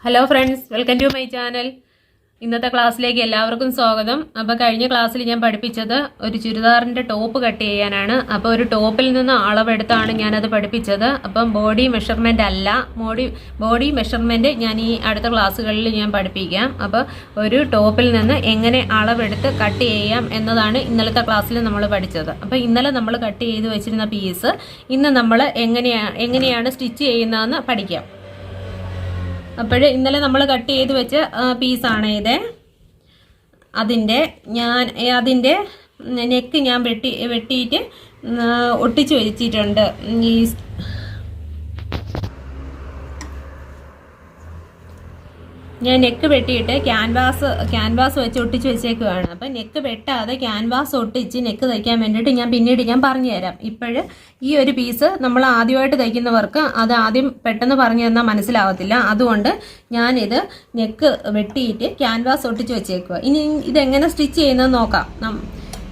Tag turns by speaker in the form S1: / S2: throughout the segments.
S1: Hello friends, welcome to my channel. ഇന്നത്തെ ക്ലാസ്സിലേക്ക് എല്ലാവർക്കും സ്വാഗതം. അപ്പോൾ കഴിഞ്ഞ ക്ലാസ്സിൽ ഞാൻ പഠിപ്പിച്ചത് ഒരു ചുരിദാറിൻ്റെ ടോപ്പ് കട്ട് ചെയ്യാനാണ്. അപ്പോൾ ഒരു ടോപ്പിൽ നിന്ന് അളവെടുത്താണ് ഞാനത് പഠിപ്പിച്ചത്. അപ്പം ബോഡി മെഷർമെൻ്റ് അല്ല, ബോഡി മെഷർമെൻറ്റ് ഞാൻ ഈ അടുത്ത ക്ലാസ്സുകളിൽ ഞാൻ പഠിപ്പിക്കാം. അപ്പോൾ ഒരു ടോപ്പിൽ നിന്ന് എങ്ങനെ അളവെടുത്ത് കട്ട് ചെയ്യാം എന്നതാണ് ഇന്നലത്തെ ക്ലാസ്സിൽ നമ്മൾ പഠിച്ചത്. അപ്പോൾ ഇന്നലെ നമ്മൾ കട്ട് ചെയ്ത് വെച്ചിരുന്ന പീസ് ഇന്ന് നമ്മൾ എങ്ങനെയാണ് സ്റ്റിച്ച് ചെയ്യുന്നതെന്ന് പഠിക്കാം. അപ്പോൾ ഇന്നലെ നമ്മൾ കട്ട് ചെയ്ത് വെച്ച പീസാണ് ഇത്. അതിൻ്റെ നെക്ക് ഞാൻ വെട്ടിയിട്ട് ഒട്ടിച്ച് വെച്ചിട്ടുണ്ട്. ഞാൻ നെക്ക് വെട്ടിയിട്ട് ക്യാൻവാസ് വെച്ച് ഒട്ടിച്ച് വെച്ചേക്കുവാണ്. അപ്പം നെക്ക് വെട്ടാതെ ക്യാൻവാസ് ഒട്ടിച്ച് നെക്ക് തയ്ക്കാൻ വേണ്ടിയിട്ട് പിന്നീട് ഞാൻ പറഞ്ഞു തരാം. ഇപ്പോഴ് ഈ ഒരു പീസ് നമ്മൾ ആദ്യമായിട്ട് തയ്ക്കുന്നവർക്ക് അത് ആദ്യം പെട്ടെന്ന് പറഞ്ഞു തന്നാൽ മനസ്സിലാവത്തില്ല. അതുകൊണ്ട് ഞാനിത് നെക്ക് വെട്ടിയിട്ട് ക്യാൻവാസ് ഒട്ടിച്ച് വെച്ചേക്കുക. ഇനി ഇതെങ്ങനെ സ്റ്റിച്ച് ചെയ്യുന്നത് നോക്കാം.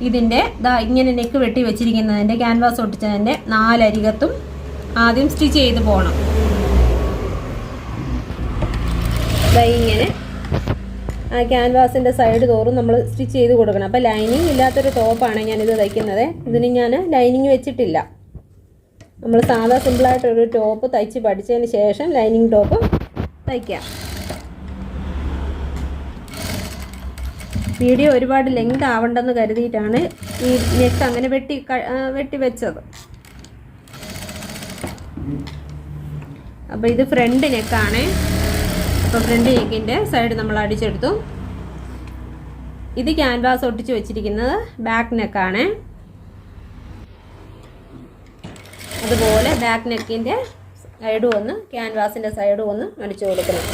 S1: ഇതിൻ്റെ ഇങ്ങനെ നെക്ക് വെട്ടി വെച്ചിരിക്കുന്നതിൻ്റെ ക്യാൻവാസ് ഒട്ടിച്ചതിൻ്റെ 4 അരികത്തും ആദ്യം സ്റ്റിച്ച് ചെയ്ത് പോകണം. ഇങ്ങനെ ആ ക്യാൻവാസിൻ്റെ സൈഡ് തോറും നമ്മൾ സ്റ്റിച്ച് ചെയ്ത് കൊടുക്കണം. അപ്പോൾ ലൈനിങ് ഇല്ലാത്തൊരു ടോപ്പാണ് ഞാനിത് തയ്ക്കുന്നത്. ഇതിന് ഞാൻ ലൈനിങ് വെച്ചിട്ടില്ല. നമ്മൾ സാധാ സിമ്പിളായിട്ടൊരു ടോപ്പ് തയ്ച്ച് പഠിച്ചതിന് ശേഷം ലൈനിങ് ടോപ്പ് തയ്ക്കാം. വീഡിയോ ഒരുപാട് ലെങ്ത് ആവണ്ടെന്ന് കരുതിയിട്ടാണ് ഈ നെക്ക് അങ്ങനെ വെട്ടി വെച്ചത്. അപ്പോൾ ഇത് ഫ്രണ്ട് നെക്കാണ്. അപ്പോൾ ഫ്രണ്ട് നെക്കിൻ്റെ സൈഡ് നമ്മൾ അടിച്ചെടുത്തു. ഇത് ക്യാൻവാസ് ഒട്ടിച്ച് വെച്ചിരിക്കുന്നത് ബാക്ക് നെക്കാണ്. അതുപോലെ ബാക്ക് നെക്കിൻ്റെ സൈഡും ഒന്ന് ക്യാൻവാസിൻ്റെ സൈഡും ഒന്ന് അടിച്ചു കൊടുക്കണം.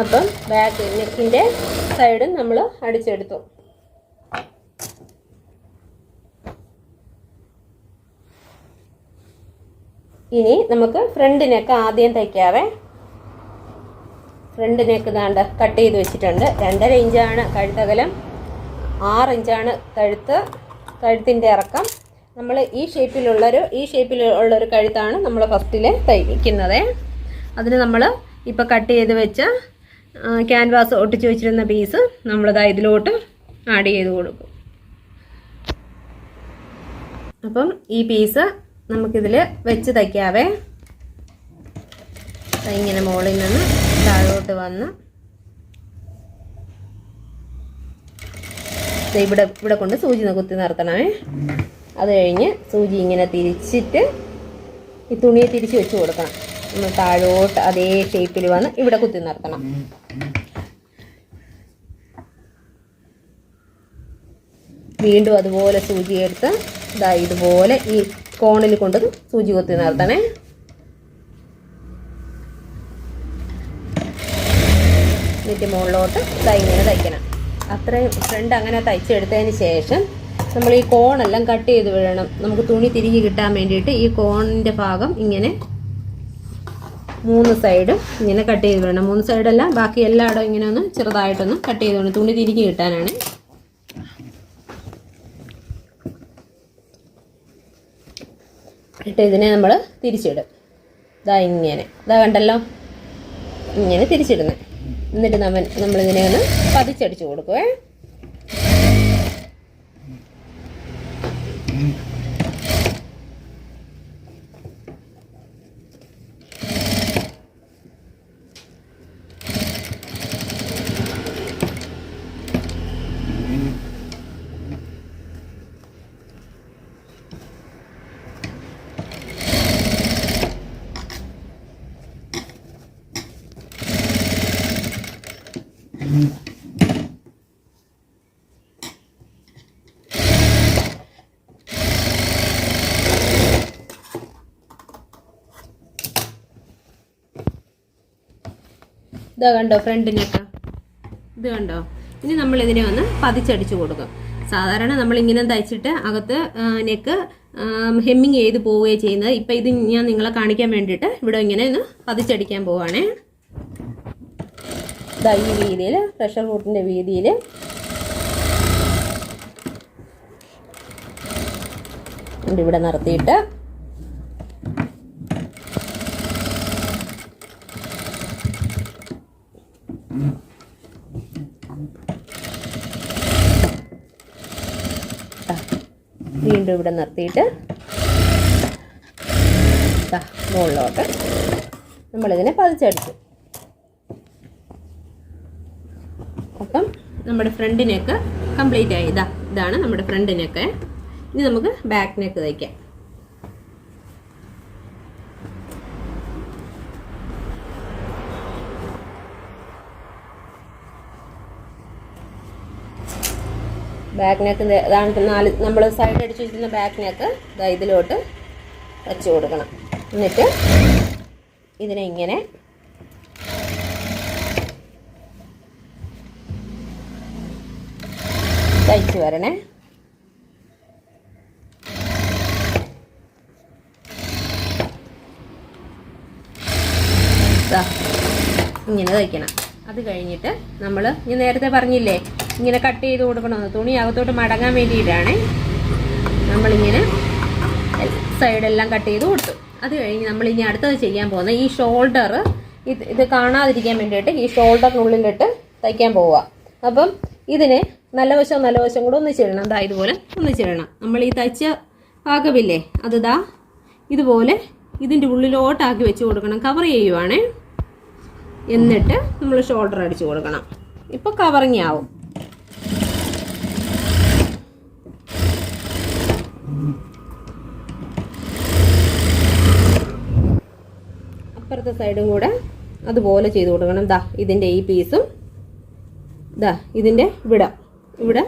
S1: അപ്പം ബാക്ക് നെക്കിൻ്റെ സൈഡും നമ്മൾ അടിച്ചെടുത്തു. ഇനി നമുക്ക് ഫ്രണ്ട് നെക്ക് ആദ്യം തയ്ക്കാവേ. ഫ്രണ്ട് നെക്ക് ദാണ്ട് കട്ട് ചെയ്ത് വെച്ചിട്ടുണ്ട്. 2.5 ഇഞ്ചാണ് കഴുത്തകലം, 6 ഇഞ്ചാണ് കഴുത്തിൻ്റെ ഇറക്കം. നമ്മൾ ഈ ഷേപ്പിലുള്ളൊരു കഴുത്താണ് നമ്മൾ ഫസ്റ്റിൽ തയ്ക്കുന്നത്. അതിന് നമ്മൾ ഇപ്പോൾ കട്ട് ചെയ്ത് വെച്ച ക്യാൻവാസ് ഒട്ടിച്ച് വെച്ചിരുന്ന പീസ് നമ്മളിതാ ഇതിലോട്ട് ആഡ് ചെയ്ത് കൊടുക്കും. അപ്പം ഈ പീസ് നമുക്കിതിൽ വെച്ച് തയ്ക്കാവേ. ഇങ്ങനെ മുകളിൽ നിന്ന് താഴോട്ട് വന്ന് ഇവിടെ കൊണ്ട് സൂചി കുത്തി നിർത്തണമേ. അത് കഴിഞ്ഞ് സൂചി ഇങ്ങനെ തിരിച്ചിട്ട് ഈ തുണിയെ തിരിച്ച് വെച്ച് കൊടുക്കണം. നമ്മൾ താഴോട്ട് അതേ ഷേപ്പിൽ വന്ന് ഇവിടെ കുത്തി നിർത്തണം. വീണ്ടും അതുപോലെ സൂചി എടുത്ത് ഇതുപോലെ ഈ കോണിൽ കൊണ്ട് സൂചി കുത്തി നിർത്തണേ. എന്നിട്ട് മുകളിലോട്ട് ഇങ്ങനെ തയ്ക്കണം. അത്രയും ഫ്രണ്ട് അങ്ങനെ തയ്ച്ചെടുത്തതിന് ശേഷം നമ്മൾ ഈ കോണെല്ലാം കട്ട് ചെയ്ത് വിടണം. നമുക്ക് തുണി തിരിഞ്ഞ് കിട്ടാൻ വേണ്ടിയിട്ട് ഈ കോണിൻ്റെ ഭാഗം ഇങ്ങനെ 3 സൈഡ് ഇങ്ങനെ കട്ട് ചെയ്ത് വിടണം. 3 സൈഡല്ല, ബാക്കി എല്ലായിടവും ഇങ്ങനെ ഒന്ന് ചെറുതായിട്ടൊന്ന് കട്ട് ചെയ്ത് വേണം, തുണി തിരിഞ്ഞ് കിട്ടാനാണ്. ഇട്ട് ഇതിനെ നമ്മൾ തിരിച്ചിടും. ഇങ്ങനെ കണ്ടല്ലോ, ഇങ്ങനെ തിരിച്ചിടുന്നത്. എന്നിട്ട് നമ്മളിതിനെ ഒന്ന് പതിച്ചടിച്ച് കൊടുക്കുവേ. ഇതാ കണ്ടോ ഫ്രണ്ട് നെക്ക്, ഇത് കണ്ടോ. ഇനി നമ്മൾ ഇതിനെ ഒന്ന് പതിച്ചടിച്ച് കൊടുക്കും. സാധാരണ നമ്മളിങ്ങനെ തയ്ച്ചിട്ട് അകത്ത് നെക്ക് ഹെമ്മിങ് ചെയ്ത് പോവുകയാണ് ചെയ്യുന്നത്. ഇപ്പം ഇത് ഞാൻ നിങ്ങളെ കാണിക്കാൻ വേണ്ടിയിട്ട് ഇവിടെ ഇങ്ങനെ ഒന്ന് പതിച്ചടിക്കാൻ പോവുകയാണേ. ഇതാ ഈ വീതിയിൽ, പ്രഷർ ഫുട്ടിൻ്റെ വീതിയിൽ ഇവിടെ നിർത്തിയിട്ട് വീണ്ടും ഇവിടെ നിർത്തിയിട്ട് മുകളിലോട്ട് നമ്മളിതിനെ പതിച്ചടിച്ചു. അപ്പം നമ്മുടെ ഫ്രണ്ട് നെക്ക് കംപ്ലീറ്റ് ആയി. ഇതാണ് നമ്മുടെ ഫ്രണ്ട് നെക്ക്. ഇനി നമുക്ക് ബാക്ക് നെക്ക് തയ്ക്കാം. ബാക്ക് നെക്ക് ഇതാണ് നമ്മൾ സൈഡ് അടിച്ച് വെച്ചിരുന്ന ബാക്ക് നെക്ക് ഇതിലോട്ട് വെച്ച് കൊടുക്കണം. എന്നിട്ട് ഇതിനെ ഇങ്ങനെ തയ്ച്ച് വരണേ. ഇങ്ങനെ തയ്ക്കണം. അത് കഴിഞ്ഞിട്ട് നമ്മൾ ഞാൻ നേരത്തെ പറഞ്ഞില്ലേ ഇങ്ങനെ കട്ട് ചെയ്ത് കൊടുക്കണമെന്ന്, തുണി അകത്തോട്ട് മടങ്ങാൻ വേണ്ടിയിട്ടാണ് നമ്മളിങ്ങനെ സൈഡെല്ലാം കട്ട് ചെയ്ത് കൊടുത്തു. അത് കഴിഞ്ഞ് നമ്മളിനി അടുത്തത് ചെയ്യാൻ പോകുന്നത് ഈ ഷോൾഡർ ഇത് കാണാതിരിക്കാൻ വേണ്ടിയിട്ട് ഈ ഷോൾഡറിനുള്ളിലിട്ട് തയ്ക്കാൻ പോവുക. അപ്പം ഇതിന് നല്ല വശം കൂടെ ഒന്നിച്ചിടണം. ഇതുപോലെ ഒന്നിച്ചിടണം. നമ്മൾ ഈ തയ്ച്ച പാകമില്ലേ അത് ഇതുപോലെ ഇതിൻ്റെ ഉള്ളിലോട്ടാക്കി വെച്ച് കൊടുക്കണം. കവർ ചെയ്യുവാണേ. എന്നിട്ട് നമ്മൾ ഷോൾഡർ അടിച്ചു കൊടുക്കണം. ഇപ്പോൾ കവറിങ് ആവും. അപ്പുറത്തെ സൈഡും കൂടെ അതുപോലെ ചെയ്ത് കൊടുക്കണം. ഇതിൻ്റെ ഈ പീസും ഇതിൻ്റെ ഇവിടെ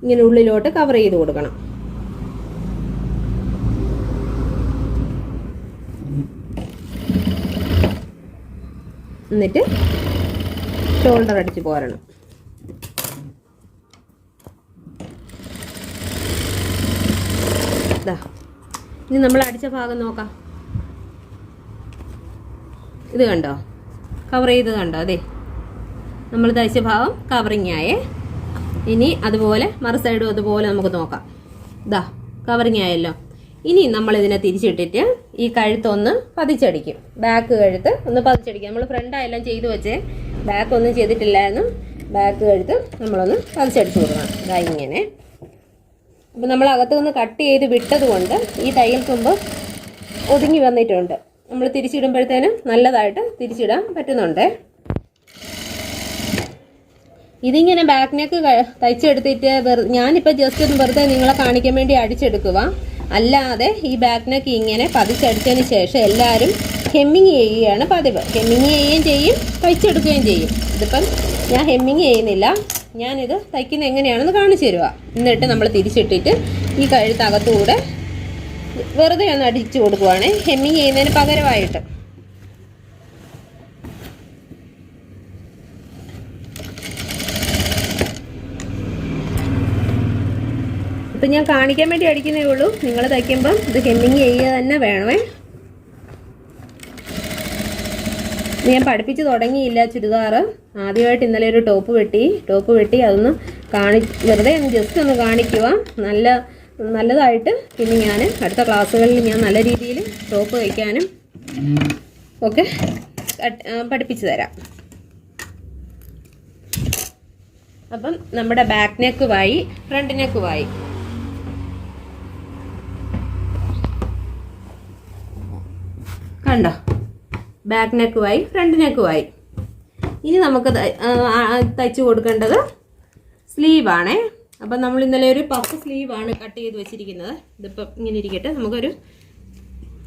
S1: ഇങ്ങനെ ഉള്ളിലോട്ട് കവർ ചെയ്ത് കൊടുക്കണം. എന്നിട്ട് ഷോൾഡർ അടിച്ച് പോരണം. ഇനി നമ്മൾ അടിച്ച ഭാഗം നോക്കാം. ഇത് കണ്ടോ, കവർ ചെയ്ത് കണ്ടോ? അതെ, നമ്മൾ തയ്ച്ച ഭാഗം കവറിങ് ആയേ. ഇനി അതുപോലെ മറു സൈഡും അതുപോലെ നമുക്ക് നോക്കാം. കവറിങ് ആയല്ലോ. ഇനി നമ്മളിതിനെ തിരിച്ചിട്ടിട്ട് ഈ കഴുത്തൊന്ന് പതിച്ചടിക്കും. ബാക്ക് കഴുത്ത് ഒന്ന് പതിച്ചടിക്കും. നമ്മൾ ഫ്രണ്ടായെല്ലാം ചെയ്തു വെച്ചേ, ബാക്ക് ഒന്നും ചെയ്തിട്ടില്ലായിരുന്നു. ബാക്ക് കഴുത്ത് നമ്മളൊന്ന് പതിച്ചടിച്ച് കൊടുക്കണം. ഇങ്ങനെ. അപ്പം നമ്മൾ അകത്തു നിന്ന് കട്ട് ചെയ്ത് വിട്ടത് കൊണ്ട് ഈ തയ്യൽ തുമ്പ് ഒതുങ്ങി വന്നിട്ടുണ്ട്. നമ്മൾ തിരിച്ചിടുമ്പോഴത്തേനും നല്ലതായിട്ട് തിരിച്ചിടാൻ പറ്റുന്നുണ്ട്. ഇതിങ്ങനെ ബാക്ക് നെക്ക് തയ്ച്ചെടുത്തിട്ട് ഞാനിപ്പോൾ ജസ്റ്റ് ഒന്ന് വെറുതെ നിങ്ങളെ കാണിക്കാൻ വേണ്ടി അടിച്ചെടുക്കുക. അല്ലാതെ ഈ ബാക്ക് നെക്ക് ഇങ്ങനെ പതിച്ചടിച്ചതിന് ശേഷം എല്ലാവരും ഹെമ്മിങ് ചെയ്യുകയാണ് പതിവ്. ഹെമ്മിങ് ചെയ്യുകയും ചെയ്യും, തയ്ച്ചെടുക്കുകയും ചെയ്യും. ഇതിപ്പം ഞാൻ ഹെമ്മിങ് ചെയ്യുന്നില്ല. ഞാനിത് തയ്ക്കുന്നത് എങ്ങനെയാണെന്ന് കാണിച്ചു തരുക. എന്നിട്ട് നമ്മൾ തിരിച്ചിട്ടിട്ട് ഈ കഴുത്തകത്തൂടെ വെറുതെ ഒന്ന് അടിച്ചു കൊടുക്കുവാണ്, ഹെമ്മിങ് ചെയ്യുന്നതിന് പകരമായിട്ട്. ഇപ്പം ഞാൻ കാണിക്കാൻ വേണ്ടി അടിക്കുന്നേ ഉള്ളൂ. നിങ്ങൾ തയ്ക്കുമ്പം ഇത് ഹെമ്മിങ് ചെയ്യുക തന്നെ വേണമേ. ഞാൻ പഠിപ്പിച്ച് തുടങ്ങിയില്ല ചുരിദാർ. ആദ്യമായിട്ട് ഇന്നലെ ഒരു ടോപ്പ് വെട്ടി അതൊന്ന് വെറുതെ ഒന്ന് ജസ്റ്റ് ഒന്ന് കാണിക്കുക. നല്ലതായിട്ട് പിന്നെ ഞാൻ അടുത്ത ക്ലാസ്സുകളിൽ ഞാൻ നല്ല രീതിയിൽ ടോപ്പ് തയ്ക്കാനും ഒക്കെ പഠിപ്പിച്ചു തരാം. അപ്പം നമ്മുടെ ബാക്ക് നെക്കുമായി ഫ്രണ്ട് നെക്കുമായി കണ്ടോ, ബാക്ക് നെക്കുമായി ഫ്രണ്ട് നെക്കുമായി. ഇനി നമുക്ക് തയ്ച്ചു കൊടുക്കേണ്ടത് സ്ലീവാണേ. അപ്പം നമ്മൾ ഇന്നലെ ഒരു പഫ് സ്ലീവാണ് കട്ട് ചെയ്ത് വെച്ചിരിക്കുന്നത്. ഇതിപ്പം ഇങ്ങനെ ഇരിക്കട്ടെ, നമുക്കൊരു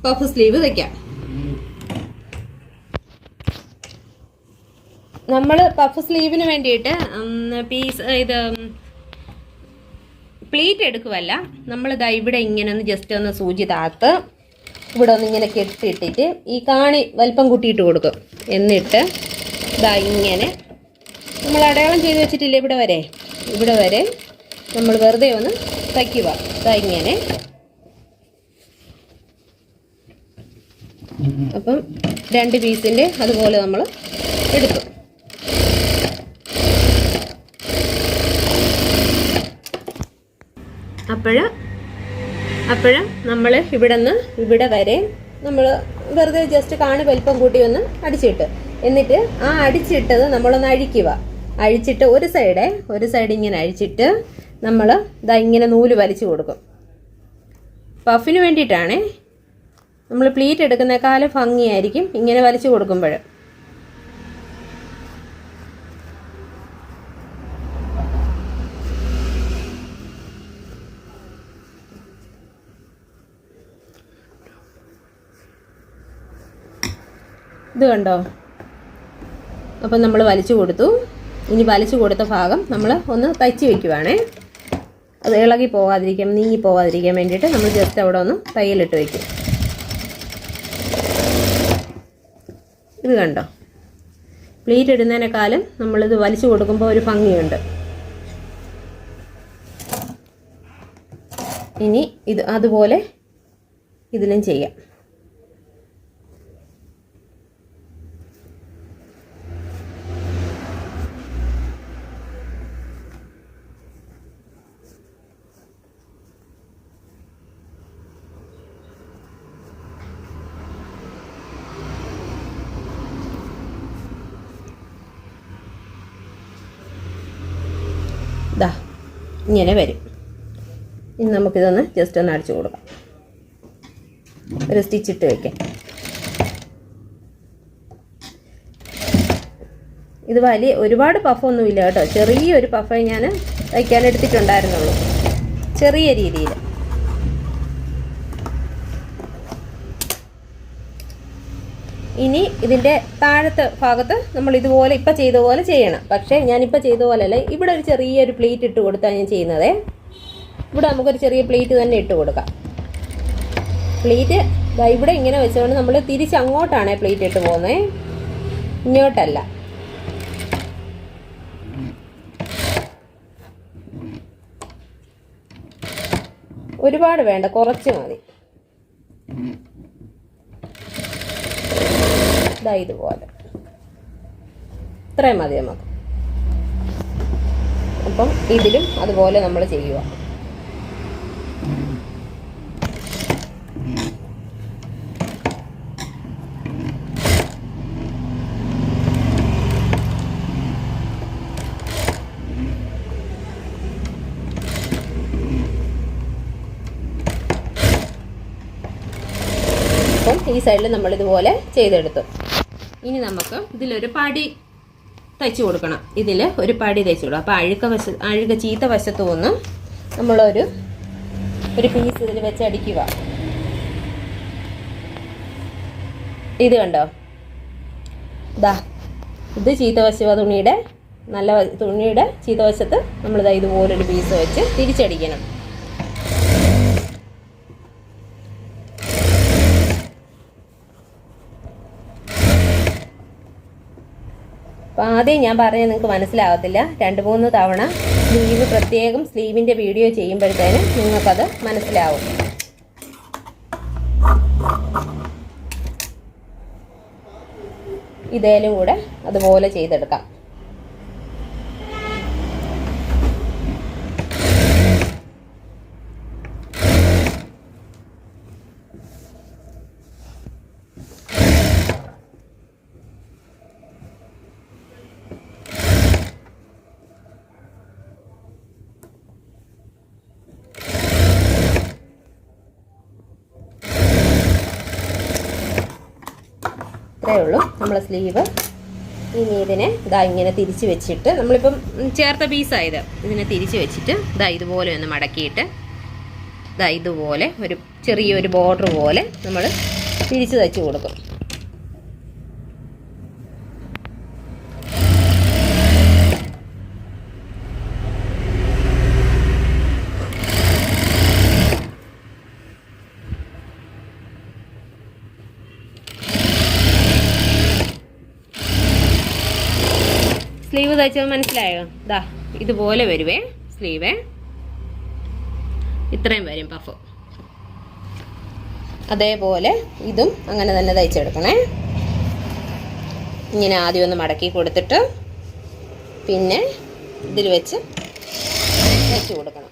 S1: പഫ് സ്ലീവ് തയ്ക്കാം. നമ്മൾ പഫ് സ്ലീവിന് വേണ്ടിയിട്ട് പ്ലീറ്റ് എടുക്കുവല്ല, നമ്മളിതാ ഇവിടെ ഇങ്ങനെ ഒന്ന് ജസ്റ്റ് ഒന്ന് സൂചി താത്ത് ഇവിടെ ഒന്ന് ഇങ്ങനെ കെട്ടിയിട്ടിട്ട് ഈ കാണി വലിപ്പം കൂട്ടിയിട്ട് കൊടുക്കും. എന്നിട്ട് ഇതാ ഇങ്ങനെ നമ്മൾ അടയാളം ചെയ്ത് വെച്ചിട്ടില്ലേ ഇവിടെ വരെ നമ്മൾ വെറുതെ ഒന്ന് തയ്ക്കുക. ഇങ്ങനെ. അപ്പം 2 പീസിൻ്റെ അതുപോലെ നമ്മൾ എടുത്തു. അപ്പോഴും നമ്മൾ ഇവിടെ വരെ നമ്മൾ വെറുതെ ജസ്റ്റ് കാണി വലിപ്പം കൂട്ടി ഒന്ന് അടിച്ചിട്ട്, എന്നിട്ട് ആ അടിച്ചിട്ടത് നമ്മളൊന്ന് അഴിച്ചിട്ട് ഒരു സൈഡ് ഇങ്ങനെ അഴിച്ചിട്ട് നമ്മൾ ഇങ്ങനെ നൂല് വലിച്ചു കൊടുക്കും. പഫിന് വേണ്ടിയിട്ടാണേ. നമ്മൾ പ്ലീറ്റ് എടുക്കുന്നേക്കാളും ഭംഗിയായിരിക്കും ഇങ്ങനെ വലിച്ചു കൊടുക്കുമ്പോൾ. ഇത് കണ്ടോ? അപ്പം നമ്മൾ വലിച്ചു കൊടുത്തു. ഇനി വലിച്ചു കൊടുത്ത ഭാഗം നമ്മൾ ഒന്ന് തയ്ച്ച് വെക്കുവാണേ. അത് ഇളകി പോകാതിരിക്കാൻ, നീങ്ങി പോകാതിരിക്കാൻ വേണ്ടിയിട്ട് നമ്മൾ ജസ്റ്റ് അവിടെ ഒന്ന് തയ്യലിട്ട് വയ്ക്കും. ഇത് കണ്ടോ? പ്ലീറ്റ് ഇടുന്നതിനേക്കാളും നമ്മളിത് വലിച്ചു കൊടുക്കുമ്പോൾ ഒരു ഭംഗിയുണ്ട്. ഇനി ഇത് അതുപോലെ ഇതിലും ചെയ്യാം. ഇങ്ങനെ വരും. ഇനി നമുക്കിതൊന്ന് ജസ്റ്റ് ഒന്ന് അടിച്ചു കൊടുക്കാം. ഒരു സ്റ്റിച്ചിട്ട് വയ്ക്കാം. ഇത് ഒരുപാട് പഫൊന്നുമില്ല കേട്ടോ. ചെറിയൊരു പഫേ ഞാൻ തയ്ക്കാൻ എടുത്തിട്ടുണ്ടായിരുന്നുള്ളൂ, ചെറിയ രീതിയിൽ. ഇനി ഇതിൻ്റെ താഴത്തെ ഭാഗത്ത് നമ്മൾ ഇതുപോലെ ഇപ്പം ചെയ്ത പോലെ ചെയ്യണം. പക്ഷേ ഞാനിപ്പോൾ ചെയ്ത പോലെയല്ല, ഇവിടെ ഒരു ചെറിയൊരു പ്ലേറ്റ് ഇട്ട് കൊടുത്താൽ ഞാൻ ചെയ്യുന്നത്. ഇവിടെ നമുക്കൊരു ചെറിയ പ്ലേറ്റ് തന്നെ ഇട്ട് കൊടുക്കാം. പ്ലേറ്റ് ഇവിടെ ഇങ്ങനെ വെച്ചുകൊണ്ട് നമ്മൾ തിരിച്ച് അങ്ങോട്ടാണ് പ്ലേറ്റ് ഇട്ട് പോകുന്നത്, ഇങ്ങോട്ടല്ല. ഒരുപാട് വേണ്ട, കുറച്ച് മതി. ഇതുപോലെ ഇത്രയും മതി നമുക്ക്. അപ്പം ഇതിലും അതുപോലെ നമ്മൾ ചെയ്യുക. അപ്പം ഈ സൈഡിൽ നമ്മളിതുപോലെ ചെയ്തെടുത്തു. ഇനി നമുക്ക് ഇതിലൊരു പടി തയ്ച്ചു കൊടുക്കണം. ഇതിൽ ഒരു പടി തയ്ച്ചു കൊടുക്കണം. അപ്പോൾ അഴുക ചീത്ത വശത്തു നിന്ന് നമ്മളൊരു പീസ് ഇതിൽ വെച്ച് അടിക്കുക. ഇത് കണ്ടോ? ഇത് ചീത്തവശ തുണിയുടെ തുണിയുടെ ചീത്തവശത്ത് നമ്മളിതാ ഇതുപോലൊരു പീസ് വെച്ച് തിരിച്ചടിക്കണം. അപ്പോൾ ആദ്യം ഞാൻ പറഞ്ഞത് നിങ്ങൾക്ക് മനസ്സിലാകത്തില്ല. 2-3 തവണ സ്ലീവിൻ്റെ വീഡിയോ ചെയ്യുമ്പോഴത്തേനും നിങ്ങൾക്കത് മനസ്സിലാവും. ഇതേലും കൂടെ അതുപോലെ ചെയ്തെടുക്കാം. ഇത്രയേ ഉള്ളൂ നമ്മളെ സ്ലീവ്. ഇനി ഇതിനെ ഇങ്ങനെ തിരിച്ച് വെച്ചിട്ട്, നമ്മളിപ്പം ചേർത്ത പീസായത്, ഇതിനെ തിരിച്ച് വെച്ചിട്ട് ഇതുപോലെ ഒന്ന് മടക്കിയിട്ട് ഇതുപോലെ ഒരു ചെറിയൊരു ബോർഡർ പോലെ നമ്മൾ തിരിച്ച് തയ്ച്ച് കൊടുക്കും. സ്ലീവ് തയ്ച്ചത് മനസ്സിലായോ? ഇതുപോലെ വരുവേ സ്ലീവേ. ഇത്രയും വരും പഫ്. അതേപോലെ ഇതും അങ്ങനെ തന്നെ തയ്ച്ചെടുക്കണേ. ഇങ്ങനെ ആദ്യം ഒന്ന് മടക്കി കൊടുത്തിട്ട് പിന്നെ ഇതിൽ വെച്ച് തയ്ച്ച് കൊടുക്കണം.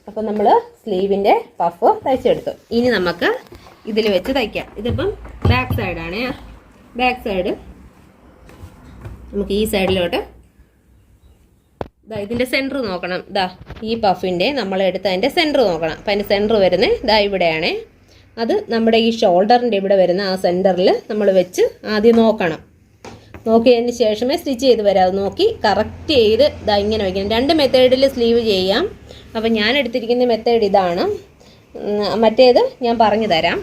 S1: അപ്പോൾ നമ്മൾ സ്ലീവിൻ്റെ പഫ് തയ്ച്ചെടുത്തു. ഇനി നമുക്ക് ഇതിൽ വെച്ച് തയ്ക്കാം. ഇതിപ്പം ബാക്ക് സൈഡാണ്. ബാക്ക് സൈഡ് നമുക്ക് ഈ സൈഡിലോട്ട് ഇതിൻ്റെ സെൻറ്റർ നോക്കണം. ഈ പഫിൻ്റെ നമ്മൾ എടുത്തതിൻ്റെ സെൻറ്റർ നോക്കണം. അപ്പം അതിൻ്റെ സെൻറ്റർ വരുന്നത് ഇവിടെയാണ്. അത് നമ്മുടെ ഈ ഷോൾഡറിൻ്റെ ഇവിടെ വരുന്ന ആ സെൻറ്ററിൽ നമ്മൾ വെച്ച് ആദ്യം നോക്കണം. നോക്കിയതിന് ശേഷമേ സ്റ്റിച്ച് ചെയ്ത് വരാം. നോക്കി കറക്റ്റ് ചെയ്ത് ഇങ്ങനെ വയ്ക്കണം. 2 മെത്തേഡിൽ സ്ലീവ് ചെയ്യാം. അപ്പം ഞാൻ എടുത്തിരിക്കുന്ന മെത്തേഡ് ഇതാണ്. മറ്റേത് ഞാൻ പറഞ്ഞു തരാം.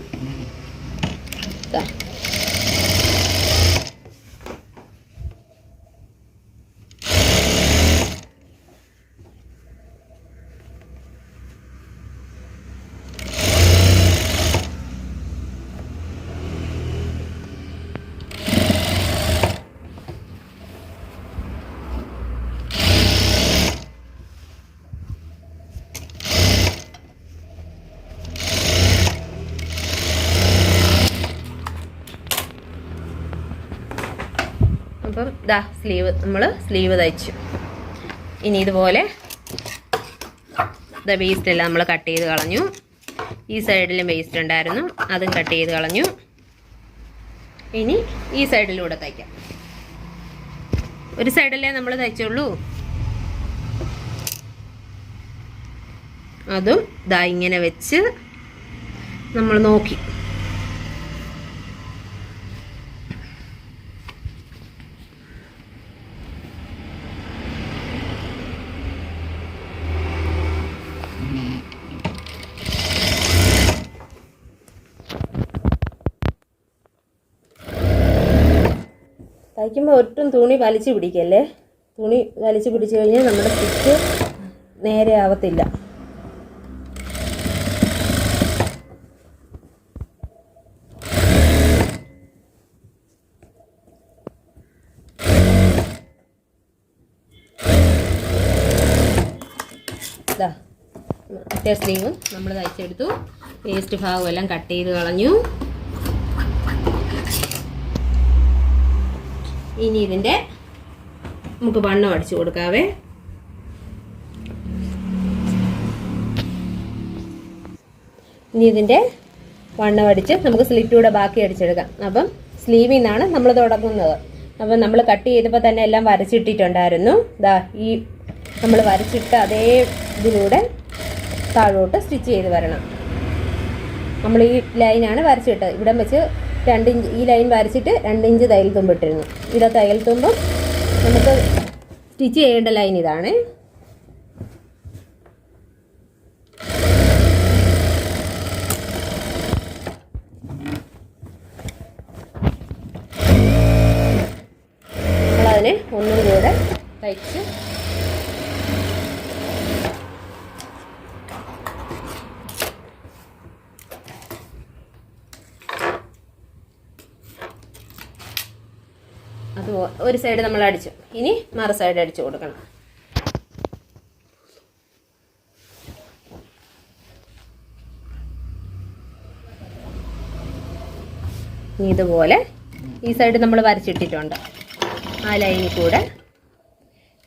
S1: അപ്പം നമ്മൾ സ്ലീവ് തയ്ച്ചു. ഇനി ഇതുപോലെ വേസ്റ്റ് എല്ലാം നമ്മൾ കട്ട് ചെയ്ത് കളഞ്ഞു. ഈ സൈഡിലും വേസ്റ്റ് ഉണ്ടായിരുന്നു, അതും കട്ട് ചെയ്ത് കളഞ്ഞു. ഇനി ഈ സൈഡിലൂടെ തയ്ക്കാം. ഒരു സൈഡല്ലേ നമ്മൾ തയ്ച്ചുള്ളൂ. അതും ഇങ്ങനെ വെച്ച് നമ്മൾ നോക്കി തയ്ക്കുമ്പോൾ ഒട്ടും തുണി വലിച്ചു പിടിക്കല്ലേ. തുണി വലിച്ചു പിടിച്ചു കഴിഞ്ഞാൽ നമ്മുടെ സ്റ്റിച്ച് നേരെ ആവത്തില്ല. മറ്റേ സ്ലീവ് നമ്മൾ തയ്ച്ചെടുത്തു. വേസ്റ്റ് ഭാഗം എല്ലാം കട്ട് ചെയ്ത് കളഞ്ഞു. ഇനി ഇതിൻ്റെ നമുക്ക് വണ്ണം അടിച്ചു കൊടുക്കാവേ. ഇനി ഇതിൻ്റെ വണ്ണം അടിച്ച് നമുക്ക് സ്ലിറ്റൂടെ ബാക്കി അടിച്ചെടുക്കാം. അപ്പം സ്ലീവിൽ നിന്നാണ് നമ്മൾ തുടങ്ങുന്നത്. അപ്പം നമ്മൾ കട്ട് ചെയ്തപ്പോൾ തന്നെ എല്ലാം വരച്ചിട്ടിട്ടുണ്ടായിരുന്നു. ഈ നമ്മൾ വരച്ചിട്ട അതേ ഇതിലൂടെ താഴോട്ട് സ്റ്റിച്ച് ചെയ്ത് വരണം. നമ്മൾ ഈ ലൈനാണ് വരച്ചിട്ടത്. ഇവിടെ വെച്ച് 2 ഇഞ്ച് ഈ ലൈൻ വരച്ചിട്ട് 2 ഇഞ്ച് തയ്യൽ തുമ്പിട്ടിരുന്നു. ഇത് തയ്യൽ തുമ്പും നമുക്ക് സ്റ്റിച്ച് ചെയ്യേണ്ട ലൈൻ ഇതാണ്. നമ്മളതിനെ ഒന്നും കൂടെ തയ്ച്ച് അത് ഒരു സൈഡ് നമ്മൾ അടിച്ചു. ഇനി മറു സൈഡ് അടിച്ചു കൊടുക്കണം. ഇതുപോലെ ഈ സൈഡ് നമ്മൾ വരച്ചിട്ടിട്ടുണ്ട്. ആ ലൈനിൽ കൂടെ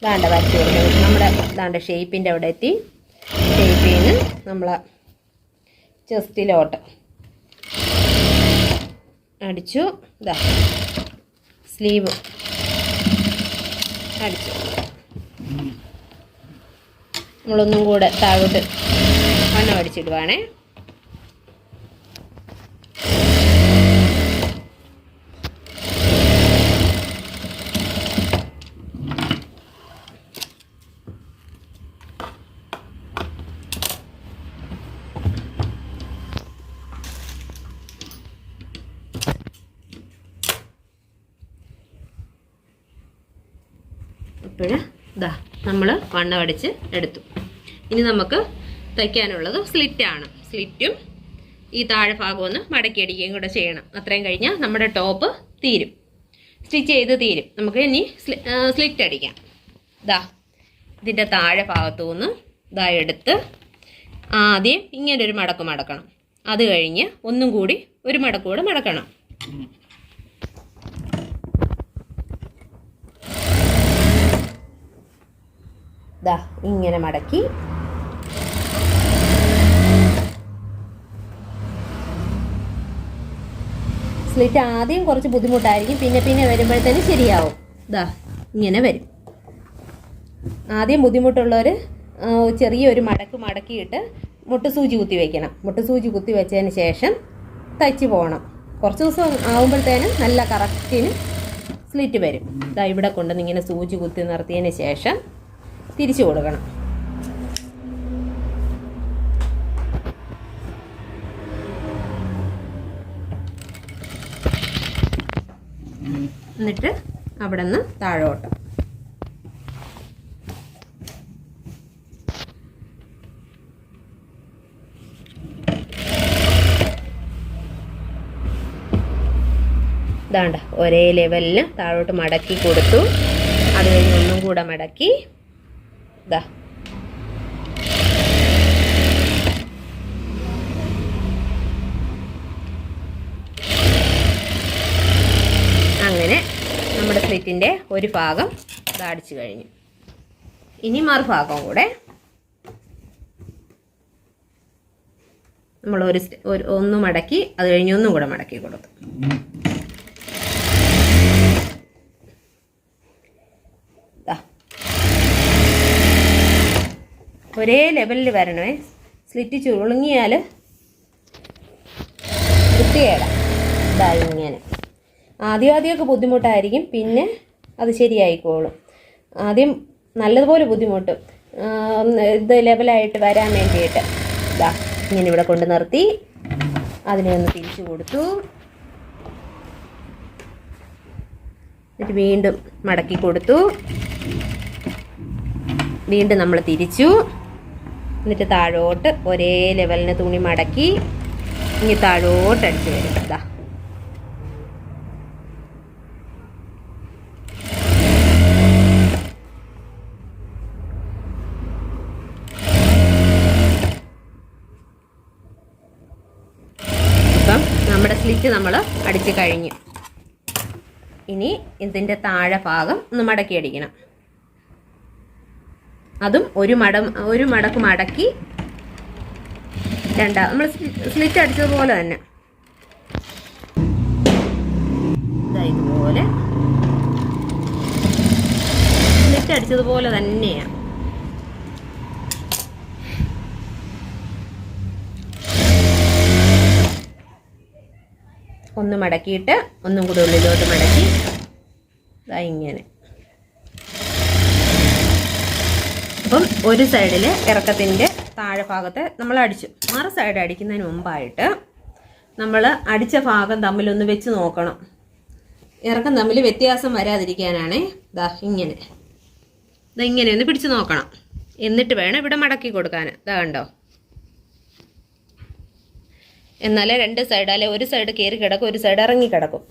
S1: വരച്ചു കൊടുക്കണം. നമ്മുടെ ഷേപ്പിൻ്റെ അവിടെ എത്തി. ഷേപ്പിൽ നിന്ന് നമ്മൾ ചെസ്റ്റിലോട്ട് അടിച്ചു. സ്ലീവ് അടിച്ചു. നമ്മളൊന്നും കൂടെ താഴോട്ട് വണ്ണം അടിച്ചിടുവാണേ. അപ്പോൾ ഇതാ നമ്മൾ വണ്ണം അടിച്ച് എടുത്തു. ഇനി നമുക്ക് തയ്ക്കാനുള്ളത് സ്ലിറ്റാണ്. സ്ലിറ്റും ഈ താഴെ ഭാഗം ഒന്ന് മടക്കി അടിക്കുകയും കൂടെ ചെയ്യണം. അത്രയും കഴിഞ്ഞാൽ നമ്മുടെ ടോപ്പ് തീരും, സ്റ്റിച്ച് ചെയ്ത് തീരും. നമുക്ക് ഇനി സ്ലിറ്റ് അടിക്കാം. ഇതാ ഇതിൻ്റെ താഴെ ഭാഗത്തു നിന്ന് ഇതാ എടുത്ത് ആദ്യം ഇങ്ങനൊരു മടക്ക് മടക്കണം. അത് കഴിഞ്ഞ് ഒന്നും കൂടി ഒരു മടക്കൂടെ മടക്കണം. ദാ ഇങ്ങനെ മടക്കി സ്ലിറ്റ് ആദ്യം കുറച്ച് ബുദ്ധിമുട്ടായിരിക്കും, പിന്നെ പിന്നെ വരുമ്പോഴത്തേനും ശരിയാവും. ദാ ഇങ്ങനെ വരും. ആദ്യം ബുദ്ധിമുട്ടുള്ളവർ ചെറിയൊരു മടക്ക് മടക്കിയിട്ട് മുട്ടുസൂചി കുത്തി വയ്ക്കണം. മുട്ടുസൂചി കുത്തി വെച്ചതിന് ശേഷം തയ്ച്ച് പോകണം. കുറച്ച് ദിവസം ആകുമ്പോഴത്തേനും നല്ല കറക്റ്റിന് സ്ലിറ്റ് വരും. ദാ ഇവിടെ കൊണ്ടുവന്ന് ഇങ്ങനെ സൂചി കുത്തി നിർത്തിയതിന് ശേഷം തിരിച്ചു കൊടുക്കണം. എന്നിട്ട് അവിടെ നിന്ന് താഴോട്ട് ഇതാണ്ട ഒരേ ലെവലിൽ താഴോട്ട് മടക്കി കൊടുത്തു. അത് കഴിഞ്ഞ് ഒന്നും കൂടെ മടക്കി ഇതാ അങ്ങനെ നമ്മുടെ സ്ലിറ്റിൻ്റെ ഒരു ഭാഗം അടിച്ചു കഴിഞ്ഞു. ഇനി മറുഭാഗം കൂടെ നമ്മൾ ഒന്ന് മടക്കി അത് കഴിഞ്ഞ് ഒന്നും കൂടെ മടക്കി കൊടുത്തു. ഒരേ ലെവലിൽ വരണമേ. സ്ലിറ്റ് ചുളുങ്ങിയാൽ വൃത്തികേടാ. ഇതാ ഇങ്ങനെ ആദ്യമൊക്കെ ബുദ്ധിമുട്ടായിരിക്കും, പിന്നെ അത് ശരിയായിക്കോളും. ആദ്യം നല്ലതുപോലെ ബുദ്ധിമുട്ട് ഇത് ലെവലായിട്ട് വരാൻ വേണ്ടിയിട്ട് ഇതാ ഇങ്ങനെ ഇവിടെ കൊണ്ട് നിർത്തി അതിനെ ഒന്ന് തിരിച്ചു കൊടുത്തു. എന്നിട്ട് വീണ്ടും മടക്കി കൊടുത്തു. വീണ്ടും നമ്മൾ തിരിച്ചു. എന്നിട്ട് താഴോട്ട് ഒരേ ലെവലിന് തുണി മടക്കി ഇനി താഴോട്ട് അടിച്ച് വരും. ഇതാ ഇപ്പം നമ്മുടെ സ്ലിറ്റ് നമ്മൾ അടിച്ച് കഴിഞ്ഞു. ഇനി ഇതിൻ്റെ താഴെ ഭാഗം ഒന്ന് മടക്കി അടിക്കണം. അതും ഒരു മടക്ക് മടക്കി നമ്മൾ സ്ലിറ്റ് അടിച്ചതുപോലെ തന്നെ ഇതുപോലെ സ്ലിറ്റ് അടിച്ചതുപോലെ തന്നെയാണ്. ഒന്ന് മടക്കിയിട്ട് ഒന്നും കൂടി ഉള്ളിലോട്ട് മടക്കി ഇങ്ങനെ. അപ്പം ഒരു സൈഡിൽ ഇറക്കത്തിൻ്റെ താഴെ ഭാഗത്തെ നമ്മൾ അടിച്ചു. മറു സൈഡ് അടിക്കുന്നതിന് മുമ്പായിട്ട് നമ്മൾ അടിച്ച ഭാഗം തമ്മിലൊന്ന് വെച്ച് നോക്കണം. ഇറക്കം തമ്മിൽ വ്യത്യാസം വരാതിരിക്കാനാണേ ഇങ്ങനെ ഇങ്ങനെ ഒന്ന് പിടിച്ച് നോക്കണം. എന്നിട്ട് വേണം ഇവിടെ മടക്കി കൊടുക്കാൻ. കണ്ടോ? എന്നാലേ രണ്ട് സൈഡ്, അല്ലെ ഒരു സൈഡ് കയറി കിടക്കും, ഒരു സൈഡ് ഇറങ്ങി കിടക്കും.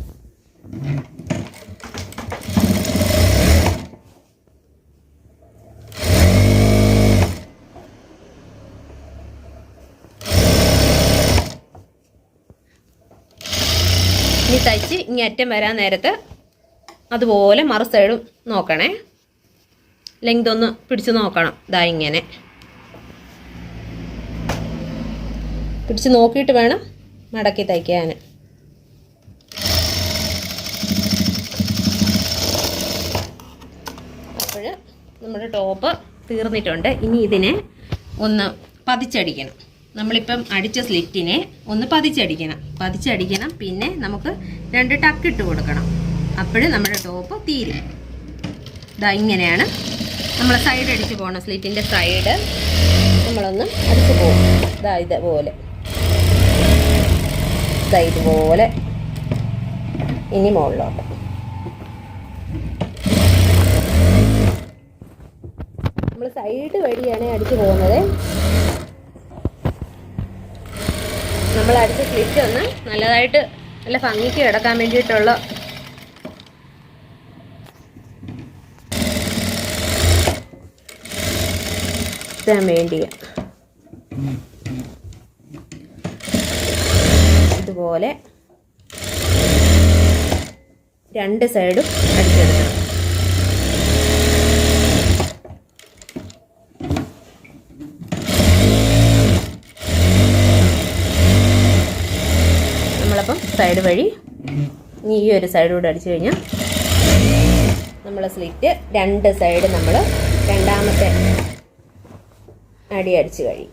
S1: ഇനി തയ്ച്ച് ഇനി അറ്റം വരാൻ നേരത്ത് അതുപോലെ മറു സൈഡും നോക്കണേ. ലെങ്ത് ഒന്ന് പിടിച്ച് നോക്കണം. ഇങ്ങനെ പിടിച്ച് നോക്കിയിട്ട് വേണം മടക്കി തയ്ക്കാൻ. അപ്പോൾ നമ്മുടെ ടോപ്പ് തീർന്നിട്ടുണ്ട്. ഇനി ഇതിനെ ഒന്ന് പതിച്ചടിക്കണം. നമ്മളിപ്പം അടിച്ച സ്ലിറ്റിനെ ഒന്ന് പതിച്ചടിക്കണം. പിന്നെ നമുക്ക് 2 ടക്കിട്ട് കൊടുക്കണം. അപ്പോഴും നമ്മുടെ ടോപ്പ് തീരും. ഇങ്ങനെയാണ് നമ്മൾ സൈഡ് അടിച്ച് പോകണം. സ്ലിറ്റിൻ്റെ സൈഡ് നമ്മളൊന്ന് അടിച്ച് പോകും. ഇതുപോലെ ഇനി മുകളിലോട്ട് സൈഡ് വഴിയാണ് അടിച്ചു പോകുന്നത്. നമ്മൾ അടിച്ച സ്ലിറ്റ് ഒന്ന് നല്ലതായിട്ട് നല്ല ഭംഗിക്ക് കിടക്കാൻ വേണ്ടിയിട്ടുള്ള വേണ്ടിയ ഇതുപോലെ 2 സൈഡും അടിച്ചെടുക്കണം. നമ്മളപ്പം സൈഡ് വഴി ഈ ഒരു സൈഡൂടെ അടിച്ചു കഴിഞ്ഞാൽ നമ്മൾ സ്ലിറ്റ് 2 സൈഡ് നമ്മൾ രണ്ടാമത്തെ അടി അടിച്ചു കഴിയും.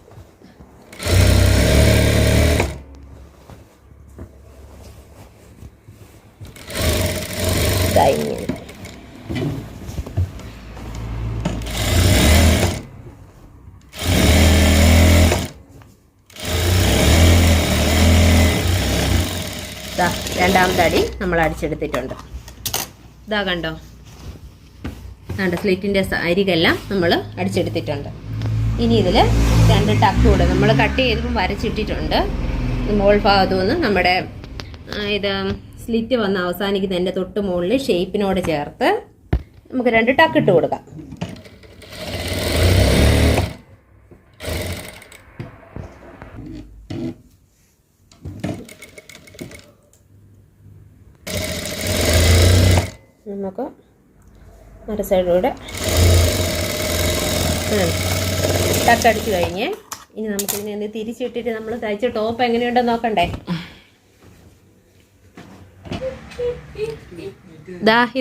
S1: ഇങ്ങനെ രണ്ടാമത്തെ അടി നമ്മൾ അടിച്ചെടുത്തിട്ടുണ്ട്. ഇതാ കണ്ടോ, സ്ലിറ്റിൻ്റെ അരികെല്ലാം നമ്മൾ അടിച്ചെടുത്തിട്ടുണ്ട്. ഇനി ഇതിൽ 2 ടക്ക് കൂടെ നമ്മൾ കട്ട് ചെയ്തപ്പോൾ വരച്ചിട്ടിട്ടുണ്ട്. മോൾ ഭാഗത്തു നിന്ന് നമ്മുടെ ഇത് സ്ലിറ്റ് വന്ന് അവസാനിക്കുന്നതിൻ്റെ തൊട്ട് മുകളിൽ ഷേപ്പിനോട് ചേർത്ത് നമുക്ക് 2 ടക്ക് ഇട്ട് കൊടുക്കാം. നമുക്ക് മറ്റേ സൈഡിലൂടെ ടക്കടിച്ച് കഴിഞ്ഞ് ഇനി നമുക്കിതിനെ തിരിച്ചിട്ടിട്ട് നമ്മൾ തയ്ച്ച ടോപ്പ് എങ്ങനെയുണ്ടെന്ന് നോക്കണ്ടേ.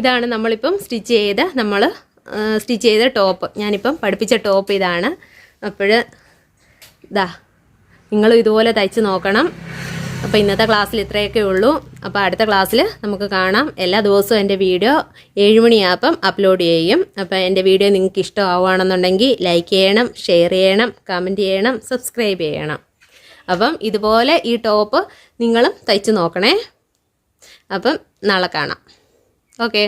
S1: ഇതാണ് നമ്മളിപ്പം സ്റ്റിച്ച് ചെയ്ത ടോപ്പ്. ഞാനിപ്പം പഠിപ്പിച്ച ടോപ്പ് ഇതാണ്. അപ്പോൾ നിങ്ങളും ഇതുപോലെ തയ്ച്ച് നോക്കണം. അപ്പോൾ ഇന്നത്തെ ക്ലാസ്സിൽ ഇത്രയൊക്കെ ഉള്ളൂ. അപ്പോൾ അടുത്ത ക്ലാസ്സിൽ നമുക്ക് കാണാം. എല്ലാ ദിവസവും എൻ്റെ വീഡിയോ 7 മണിയാകുമ്പം അപ്ലോഡ് ചെയ്യും. അപ്പോൾ എൻ്റെ വീഡിയോ നിങ്ങൾക്ക് ഇഷ്ടമാവുകയാണെന്നുണ്ടെങ്കിൽ ലൈക്ക് ചെയ്യണം, ഷെയർ ചെയ്യണം, കമൻറ്റ് ചെയ്യണം, സബ്സ്ക്രൈബ് ചെയ്യണം. അപ്പം ഇതുപോലെ ഈ ടോപ്പ് നിങ്ങളും തയ്ച്ച് നോക്കണേ. അപ്പം നാളെ കാണാം. ഓക്കെ.